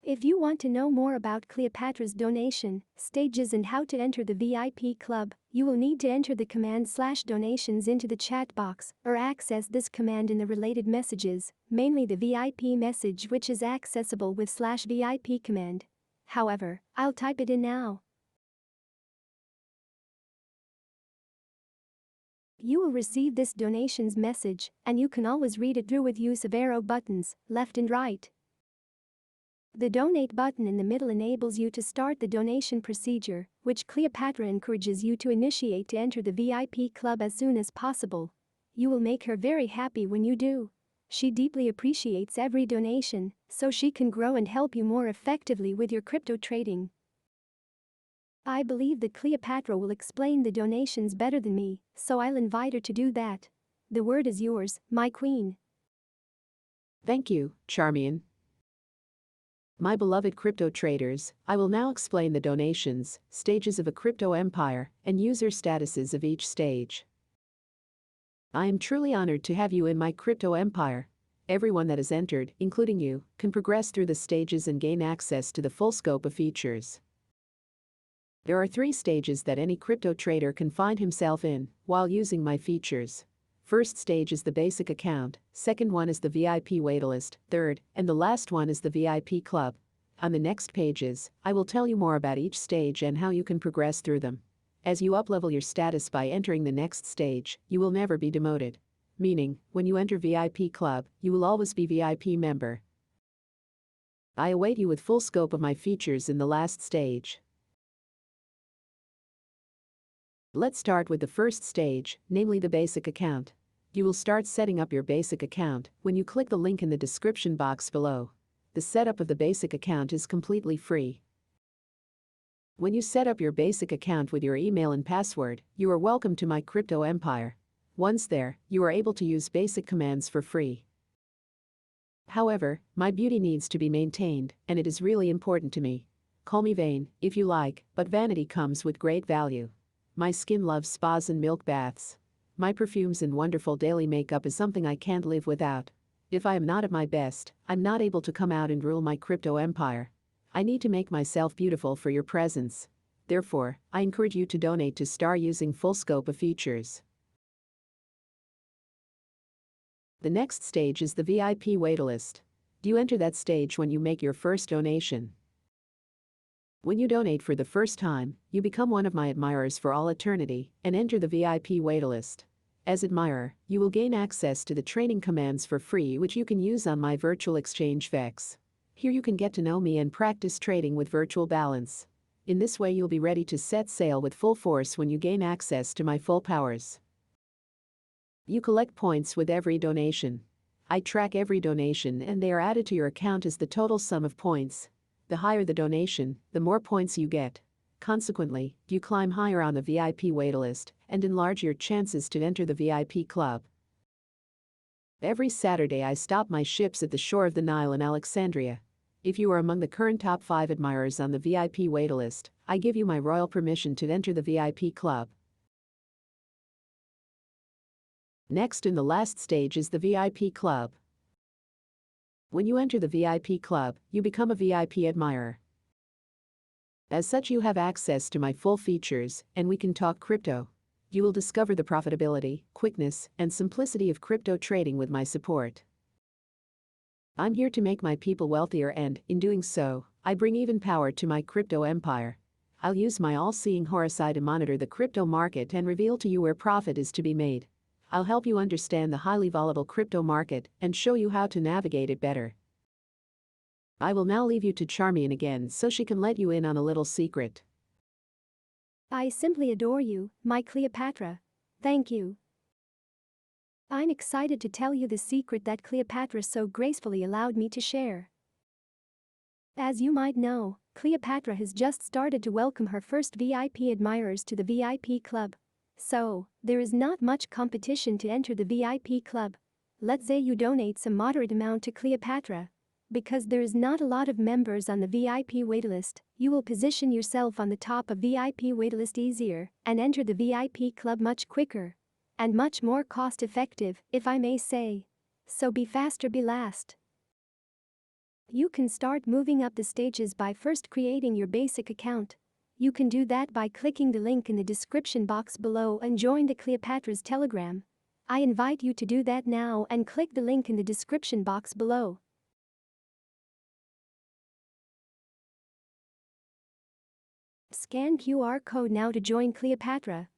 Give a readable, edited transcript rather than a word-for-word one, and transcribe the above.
If you want to know more about Kleopatra's donation stages and how to enter the VIP club, you will need to enter the command /donations into the chat box or access this command in the related messages, mainly the VIP message which is accessible with /VIP command. However, I'll type it in now. You will receive this donations message, and you can always read it through with use of arrow buttons, left and right. The donate button in the middle enables you to start the donation procedure, which Kleopatra encourages you to initiate to enter the VIP club as soon as possible. You will make her very happy when you do. She deeply appreciates every donation, so she can grow and help you more effectively with your crypto trading. I believe that Kleopatra will explain the donations better than me, so I'll invite her to do that. The word is yours, my queen. Thank you, Charmion. My beloved crypto traders, I will now explain the donations, stages of a crypto empire, and user statuses of each stage. I am truly honored to have you in my crypto empire. Everyone that has entered, including you, can progress through the stages and gain access to the full scope of features. There are 3 stages that any crypto trader can find himself in while using my features. First stage is the basic account, second one is the VIP waitlist, third, and the last one is the VIP club. On the next pages, I will tell you more about each stage and how you can progress through them. As you uplevel your status by entering the next stage, you will never be demoted. Meaning, when you enter VIP club, you will always be VIP member. I await you with full scope of my features in the last stage. Let's start with the first stage, namely the basic account. You will start setting up your basic account when you click the link in the description box below. The setup of the basic account is completely free. When you set up your basic account with your email and password, you are welcome to my crypto empire. Once there, you are able to use basic commands for free. However, my beauty needs to be maintained, and it is really important to me. Call me vain, if you like, but vanity comes with great value. My skin loves spas and milk baths. My perfumes and wonderful daily makeup is something I can't live without. If I am not at my best, I'm not able to come out and rule my crypto empire. I need to make myself beautiful for your presence. Therefore, I encourage you to donate to start using full scope of features. The next stage is the VIP waitlist. You enter that stage when you make your first donation. When you donate for the first time, you become one of my admirers for all eternity and enter the VIP waitlist. As admirer, you will gain access to the training commands for free which you can use on my virtual exchange VEX. Here you can get to know me and practice trading with virtual balance. In this way you'll be ready to set sail with full force when you gain access to my full powers. You collect points with every donation. I track every donation and they are added to your account as the total sum of points. The higher the donation, the more points you get. Consequently, you climb higher on the VIP waitlist and enlarge your chances to enter the VIP club. Every Saturday I stop my ships at the shore of the Nile in Alexandria. If you are among the current top 5 admirers on the VIP waitlist, I give you my royal permission to enter the VIP club. Next in the last stage is the VIP club. When you enter the VIP club, you become a VIP admirer. As such you have access to my full features, and we can talk crypto. You will discover the profitability, quickness, and simplicity of crypto trading with my support. I'm here to make my people wealthier and, in doing so, I bring even power to my crypto empire. I'll use my all-seeing Horus to monitor the crypto market and reveal to you where profit is to be made. I'll help you understand the highly volatile crypto market and show you how to navigate it better. I will now leave you to Charmion again so she can let you in on a little secret. I simply adore you, my Kleopatra. Thank you. I'm excited to tell you the secret that Kleopatra so gracefully allowed me to share. As you might know, Kleopatra has just started to welcome her first VIP admirers to the VIP club. So, there is not much competition to enter the VIP club. Let's say you donate some moderate amount to Kleopatra. Because there is not a lot of members on the VIP waitlist, you will position yourself on the top of VIP waitlist easier and enter the VIP club much quicker. And much more cost-effective, if I may say. So be fast or be last. You can start moving up the stages by first creating your basic account. You can do that by clicking the link in the description box below and join the Kleopatra's Telegram. I invite you to do that now and click the link in the description box below. Scan QR code now to join Kleopatra.